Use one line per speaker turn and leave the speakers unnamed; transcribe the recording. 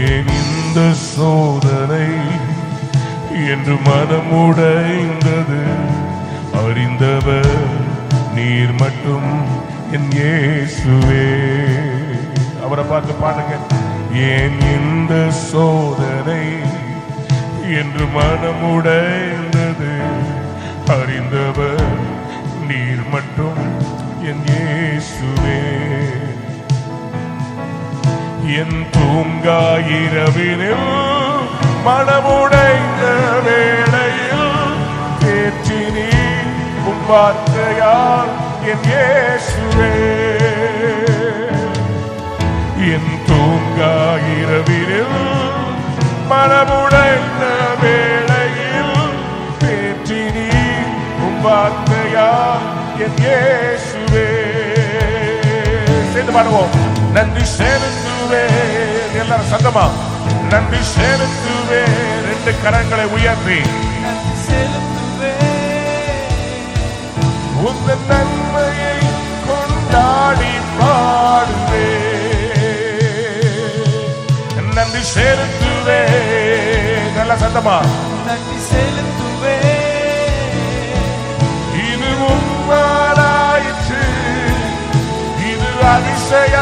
ஏன் இந்த சோதனை என்று மனமுடைந்தது? அறிந்தவர் நீர் மட்டும் என் இயேசுவே. அவரை பார்த்து பாடுங்க. ஏன் இந்த சோதனை என்று மனமுடைந்தது? அறிந்தவர் நீர் மட்டும் என் இயேசுவே. என் தூங்கா இரவினில் மனமுடைந்த வேளையில் தேற்றி நீ உன் வார்த்தையால் என் இயேசுவே. என் தூங்கா இரவினில் மனமுடைந்த வேளையில் தேற்றி நீ உன் வார்த்தையால் என் இயேசுவே. சேர்ந்து பாடுவோம். நன்றி செலுத்துவே. எல்லாரும் சத்தமா நன்றி செலுத்துவே. ரெண்டு கரங்களை உயர்த்தி உந்தன் நன்மையை கொண்டாடி பாடுவே. நன்றி செலுத்துவே. நல்ல சத்தமா
நன்றி செலுத்துவே.
இது உம்மாலாயிற்று, இது அதிசய